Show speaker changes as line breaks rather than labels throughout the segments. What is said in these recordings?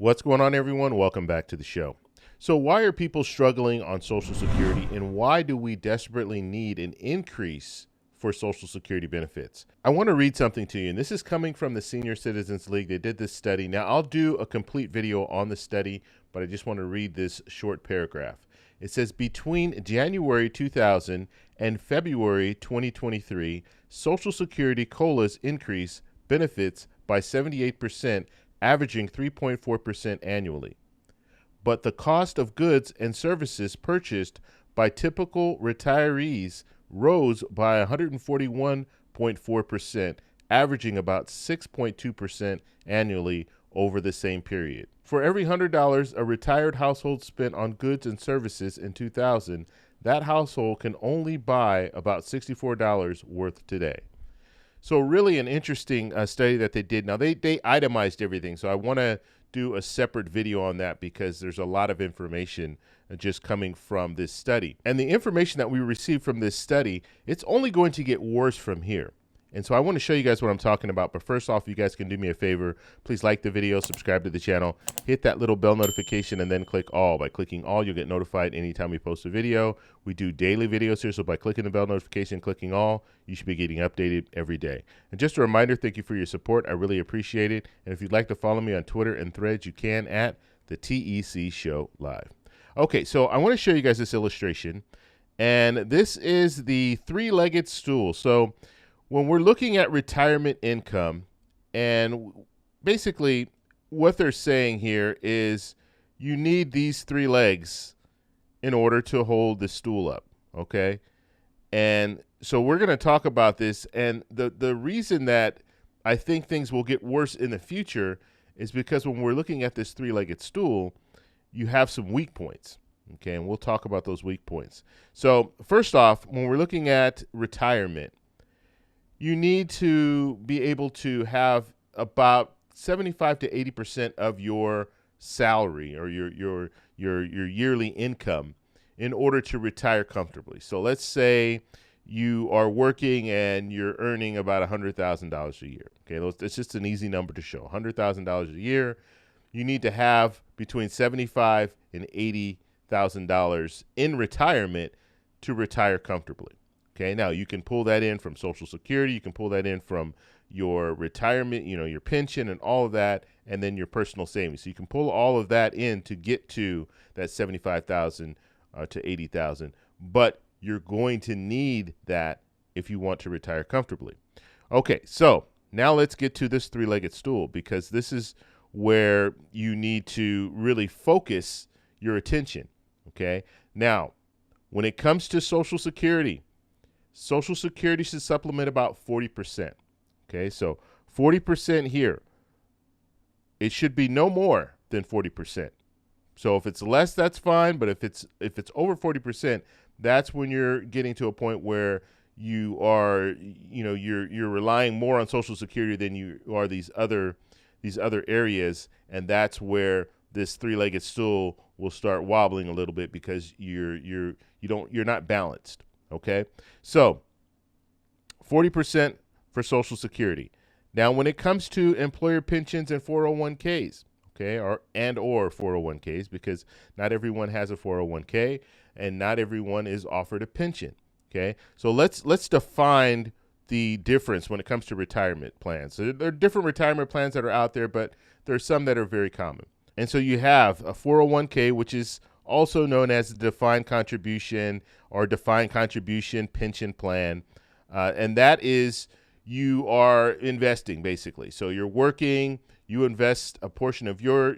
What's going on, everyone? Welcome back to the show. So why are people struggling on Social Security, and why do we desperately need an increase for Social Security benefits? I want to read something to you, and this is coming from the Senior Citizens League. They did this study. Now, I'll do a complete video on the study, but I just want to read this short paragraph. It says, between January 2000 and February 2023, Social Security COLAs increase benefits by 78%, averaging 3.4% annually. But the cost of goods and services purchased by typical retirees rose by 141.4%, averaging about 6.2% annually over the same period. For every $100 a retired household spent on goods and services in 2000, that household can only buy about $64 worth today. So really an interesting study that they did. Now, they itemized everything, so I want to do a separate video on that because there's a lot of information just coming from this study. And the information that we received from this study, it's only going to get worse from here. And so I want to show you guys what I'm talking about. But first off, you guys can do me a favor. Please like the video, subscribe to the channel, hit that little bell notification, and then click all. By clicking all, you'll get notified anytime we post a video. We do daily videos here, so by clicking the bell notification, clicking all, you should be getting updated every day. And just a reminder, thank you for your support. I really appreciate it. And if you'd like to follow me on Twitter and Threads, you can at the TEC Show Live. Okay, so I want to show you guys this illustration. And this is the three-legged stool. So when we're looking at retirement income, and basically what they're saying here is you need these three legs in order to hold the stool up, okay? And so we're going to talk about this, and the reason that I think things will get worse in the future is because when we're looking at this three-legged stool, you have some weak points, okay? And we'll talk about those weak points. So first off, when we're looking at retirement, you need to be able to have about 75 to 80% of your salary or your yearly income in order to retire comfortably. So let's say you are working and you're earning about $100,000 a year. Okay, it's just an easy number to show. $100,000 a year. You need to have between $75,000 and $80,000 in retirement to retire comfortably. Okay, now you can pull that in from Social Security, you can pull that in from your retirement, your pension and all of that, and then your personal savings. So you can pull all of that in to get to that $75,000 to $80,000, but you're going to need that if you want to retire comfortably. Okay, so now let's get to this three-legged stool, because this is where you need to really focus your attention, okay? Now, when it comes to Social Security should supplement about 40%. Okay, so 40% here. It should be no more than 40%. So if it's less, that's fine. But if it's over 40%, that's when you're getting to a point where you are, you're relying more on Social Security than you are these other areas, and that's where this three-legged stool will start wobbling a little bit because you're not balanced. Okay, so 40% for Social Security. Now, when it comes to employer pensions and 401ks, okay, or 401ks, because not everyone has a 401k and not everyone is offered a pension. Okay, so let's define the difference when it comes to retirement plans. So there are different retirement plans that are out there, but there are some that are very common. And so you have a 401k, which is also known as a defined contribution or defined contribution pension plan. And that is, you are investing basically. So you're working, you invest a portion of your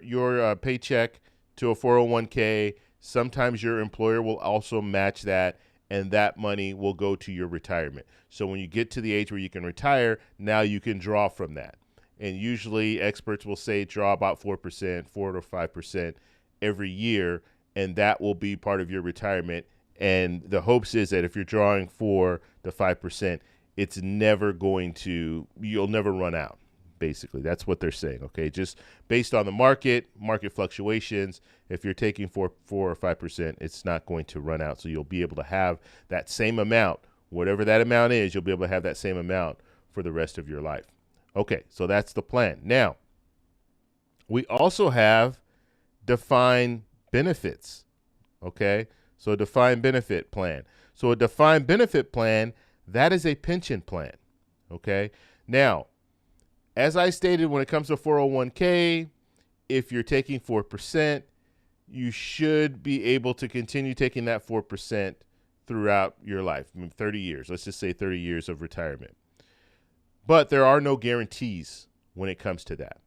paycheck to a 401k. Sometimes your employer will also match that, and that money will go to your retirement. So when you get to the age where you can retire, now you can draw from that. And usually experts will say draw about 4%, 4 to 5% every year, and that will be part of your retirement. And the hopes is that if you're drawing 4 to 5%, it's never you'll never run out. Basically, that's what they're saying. Okay, just based on the market fluctuations, if you're taking 4 or 5%, it's not going to run out. So you'll be able to have that same amount, whatever that amount is, you'll be able to have that same amount for the rest of your life. Okay, so that's the plan. Now, We also have defined benefits. Okay. So a defined benefit plan. So a defined benefit plan, that is a pension plan. Okay. Now, as I stated, when it comes to 401k, if you're taking 4%, you should be able to continue taking that 4% throughout your life. 30 years. Let's just say 30 years of retirement. But there are no guarantees when it comes to that.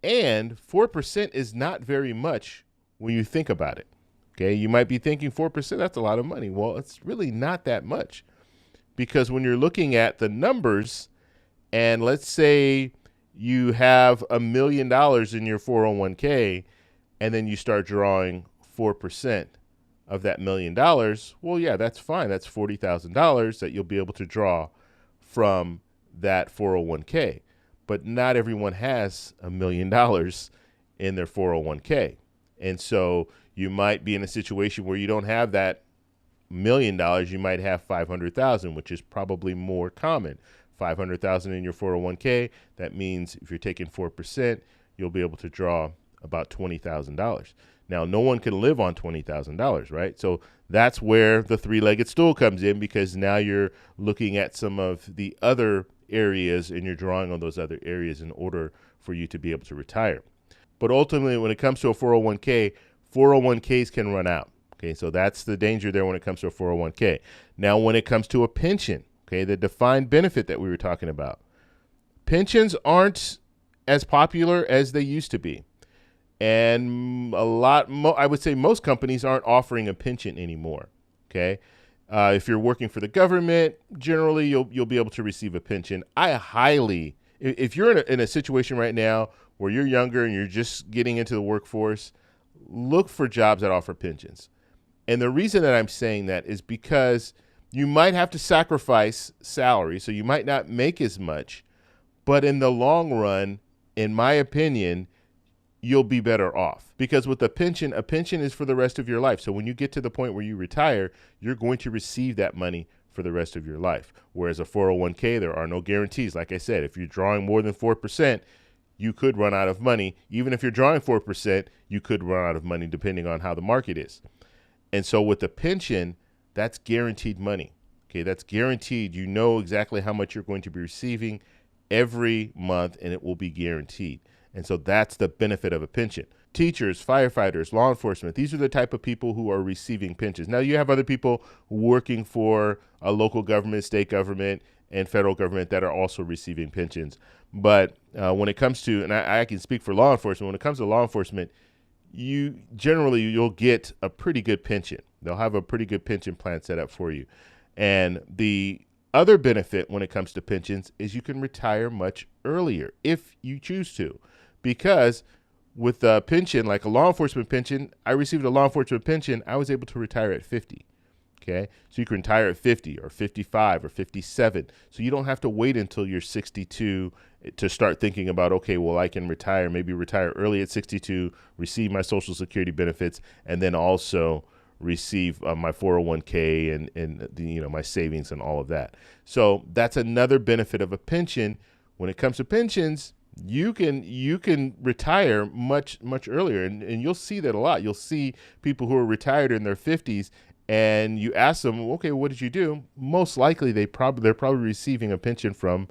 And 4% is not very much when you think about it. Okay, you might be thinking 4%, that's a lot of money. Well, it's really not that much, because when you're looking at the numbers, and let's say you have $1 million in your 401k, and then you start drawing 4% of that $1 million, well, yeah, that's fine. That's $40,000 that you'll be able to draw from that 401k. But not everyone has $1 million in their 401k. And so you might be in a situation where you don't have that $1 million. You might have 500,000, which is probably more common. 500,000 in your 401k. That means if you're taking 4%, you'll be able to draw about $20,000. Now, no one can live on $20,000, right? So that's where the three-legged stool comes in, because now you're looking at some of the other areas and you're drawing on those other areas in order for you to be able to retire. But ultimately, when it comes to a 401k, 401ks can run out. Okay, so that's the danger there when it comes to a 401k. Now, when it comes to a pension, okay, the defined benefit that we were talking about, pensions aren't as popular as they used to be. And I would say most companies aren't offering a pension anymore. Okay. If you're working for the government, generally you'll be able to receive a pension. If you're in a situation right now where you're younger and you're just getting into the workforce, look for jobs that offer pensions. And the reason that I'm saying that is because you might have to sacrifice salary, so you might not make as much, but in the long run, in my opinion, you'll be better off, because with a pension is for the rest of your life. So when you get to the point where you retire, you're going to receive that money for the rest of your life. Whereas a 401k, there are no guarantees. Like I said, if you're drawing more than 4%, you could run out of money. Even if you're drawing 4%, you could run out of money depending on how the market is. And so with the pension, that's guaranteed money. Okay, that's guaranteed. You know exactly how much you're going to be receiving every month, and it will be guaranteed. And so that's the benefit of a pension. Teachers, firefighters, law enforcement, these are the type of people who are receiving pensions. Now, you have other people working for a local government, state government, and federal government that are also receiving pensions. But when it comes to, and I can speak for law enforcement, when it comes to law enforcement, you'll get a pretty good pension. They'll have a pretty good pension plan set up for you. And the other benefit when it comes to pensions is you can retire much earlier if you choose to. Because with a pension, like a law enforcement pension, I received a law enforcement pension, I was able to retire at 50. Okay, so you can retire at 50 or 55 or 57. So you don't have to wait until you're 62 to start thinking about, okay, well, I can maybe retire early at 62, receive my Social Security benefits, and then also receive my 401k and my savings and all of that. So that's another benefit of a pension. When it comes to pensions, you can retire much earlier, and you'll see that a lot. You'll see people who are retired in their 50s, and you ask them, okay, what did you do? Most likely they're probably receiving a pension from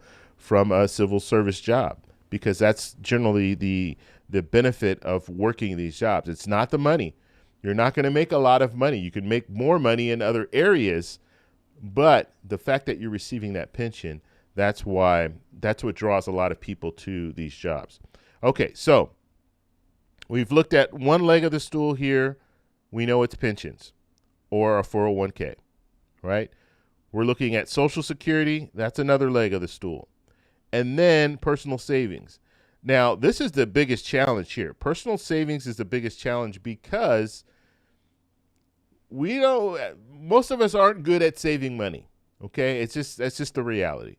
a civil service job, because that's generally the benefit of working these jobs. It's not the money. You're not going to make a lot of money. You can make more money in other areas, but the fact that you're receiving that pension, that's what draws a lot of people to these jobs. Okay, so we've looked at one leg of the stool here. We know it's pensions or a 401k, right? We're looking at Social Security. That's another leg of the stool. And then personal savings. Now, this is the biggest challenge here. Personal savings is the biggest challenge because most of us aren't good at saving money. Okay, that's just the reality.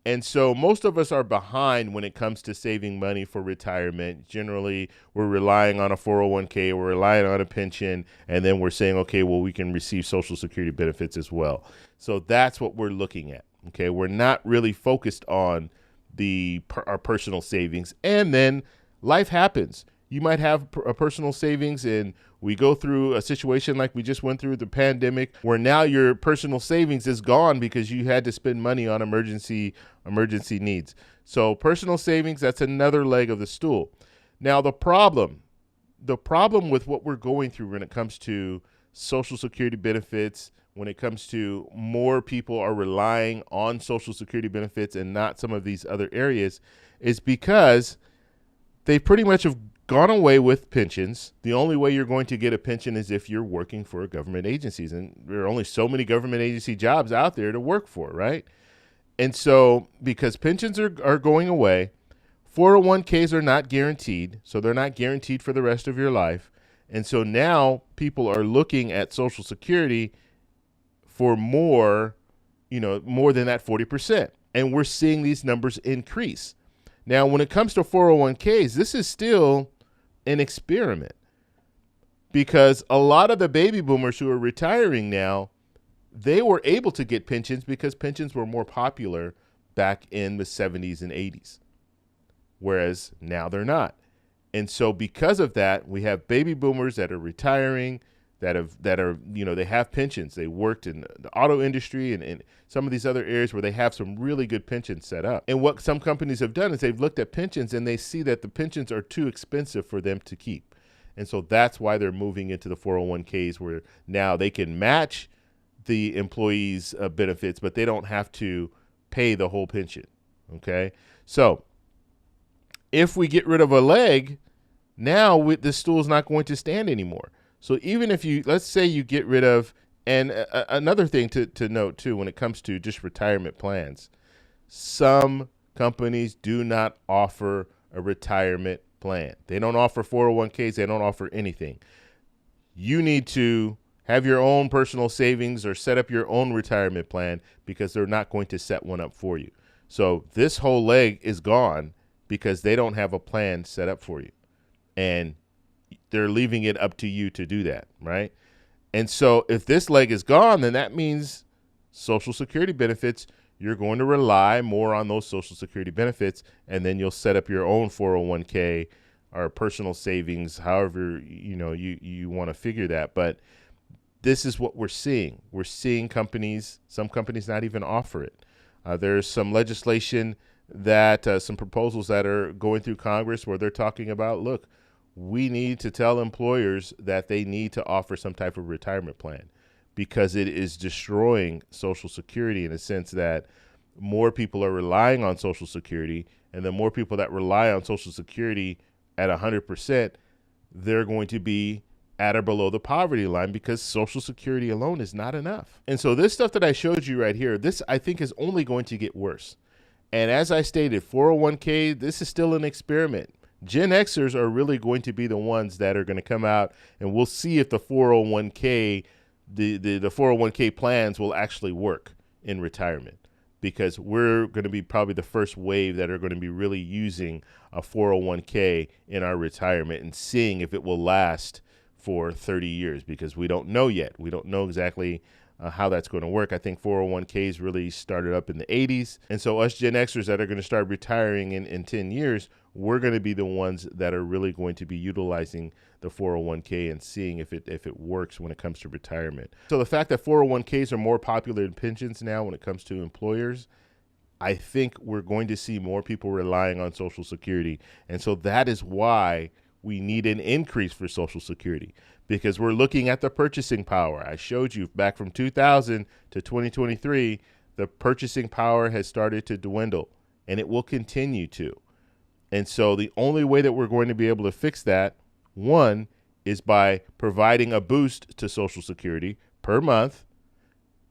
And so most of us are behind when it comes to saving money for retirement. Generally, we're relying on a 401k, we're relying on a pension, and then we're saying, okay, well, we can receive Social Security benefits as well. So that's what we're looking at. Okay, we're not really focused on our personal savings. And then life happens. You might have a personal savings, and we go through a situation like we just went through the pandemic, where now your personal savings is gone because you had to spend money on emergency needs. So personal savings, that's another leg of the stool. Now the problem with what we're going through when it comes to Social Security benefits, when it comes to more people are relying on Social Security benefits and not some of these other areas, is because they pretty much have gone away with pensions. The only way you're going to get a pension is if you're working for government agencies, and there are only so many government agency jobs out there to work for, right? And so because pensions are going away, 401ks are not guaranteed, so they're not guaranteed for the rest of your life. And so now people are looking at Social Security for more than that 40%. And we're seeing these numbers increase. Now, when it comes to 401ks, this is still an experiment, because a lot of the baby boomers who are retiring now, they were able to get pensions because pensions were more popular back in the 70s and 80s, whereas now they're not. And so because of that, we have baby boomers that are retiring, that are they have pensions. They worked in the auto industry and some of these other areas where they have some really good pensions set up. And what some companies have done is they've looked at pensions and they see that the pensions are too expensive for them to keep. And so that's why they're moving into the 401ks, where now they can match the employees' benefits, but they don't have to pay the whole pension. Okay. So if we get rid of a leg, now the stool is not going to stand anymore. So even if let's say you get rid of, and another thing to note too, when it comes to just retirement plans, some companies do not offer a retirement plan. They don't offer 401ks. They don't offer anything. You need to have your own personal savings or set up your own retirement plan, because they're not going to set one up for you. So this whole leg is gone because they don't have a plan set up for you. And they're leaving it up to you to do that, right? And so if this leg is gone, then that means Social Security benefits, you're going to rely more on those Social Security benefits, and then you'll set up your own 401k or personal savings, however you want to figure that. But this is what we're seeing. We're seeing some companies not even offer it. There's some legislation some proposals that are going through Congress where they're talking about, look, we need to tell employers that they need to offer some type of retirement plan, because it is destroying Social Security, in a sense that more people are relying on Social Security, and the more people that rely on Social Security at 100%, they're going to be at or below the poverty line, because Social Security alone is not enough. And so this stuff that I showed you right here, this I think is only going to get worse. And as I stated, 401k, this is still an experiment. Gen Xers are really going to be the ones that are going to come out, and we'll see if the 401k, the 401k plans will actually work in retirement, because we're going to be probably the first wave that are going to be really using a 401k in our retirement and seeing if it will last for 30 years, because we don't know yet. We don't know exactly how that's going to work. I think 401ks really started up in the 80s. And so us Gen Xers that are going to start retiring in 10 years, we're going to be the ones that are really going to be utilizing the 401k and seeing if it works when it comes to retirement. So the fact that 401ks are more popular than pensions now when it comes to employers, I think we're going to see more people relying on Social Security. And so that is why we need an increase for Social Security, because we're looking at the purchasing power. I showed you back from 2000 to 2023, the purchasing power has started to dwindle, and it will continue to. And so the only way that we're going to be able to fix that, one, is by providing a boost to Social Security per month,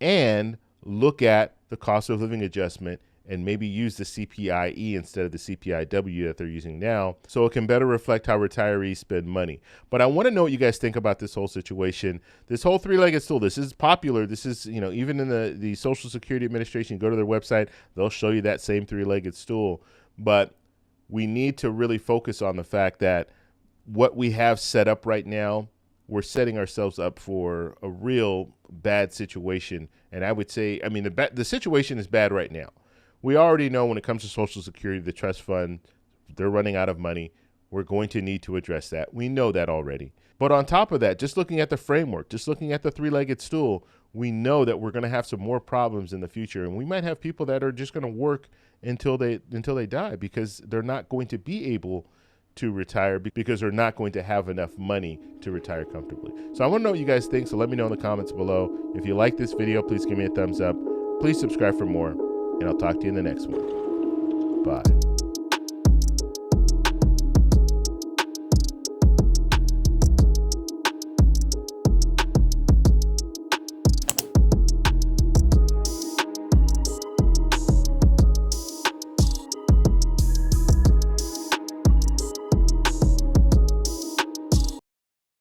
and look at the cost of living adjustment and maybe use the CPIE instead of the CPIW that they're using now, so it can better reflect how retirees spend money. But I want to know what you guys think about this whole situation. This whole three-legged stool, this is popular. This is, even in the Social Security Administration, go to their website, they'll show you that same three-legged stool. But we need to really focus on the fact that what we have set up right now, we're setting ourselves up for a real bad situation. And I would say, the situation is bad right now. We already know when it comes to Social Security, the trust fund, they're running out of money. we're going to need to address that. We know that already. But on top of that, just looking at the framework, just looking at the three-legged stool, we know that we're going to have some more problems in the future. And we might have people that are just going to work until they die, because they're not going to be able to retire, because they're not going to have enough money to retire comfortably. So I want to know what you guys think. So let me know in the comments below. If you like this video, please give me a thumbs up. Please subscribe for more, and I'll talk to you in the next one. Bye.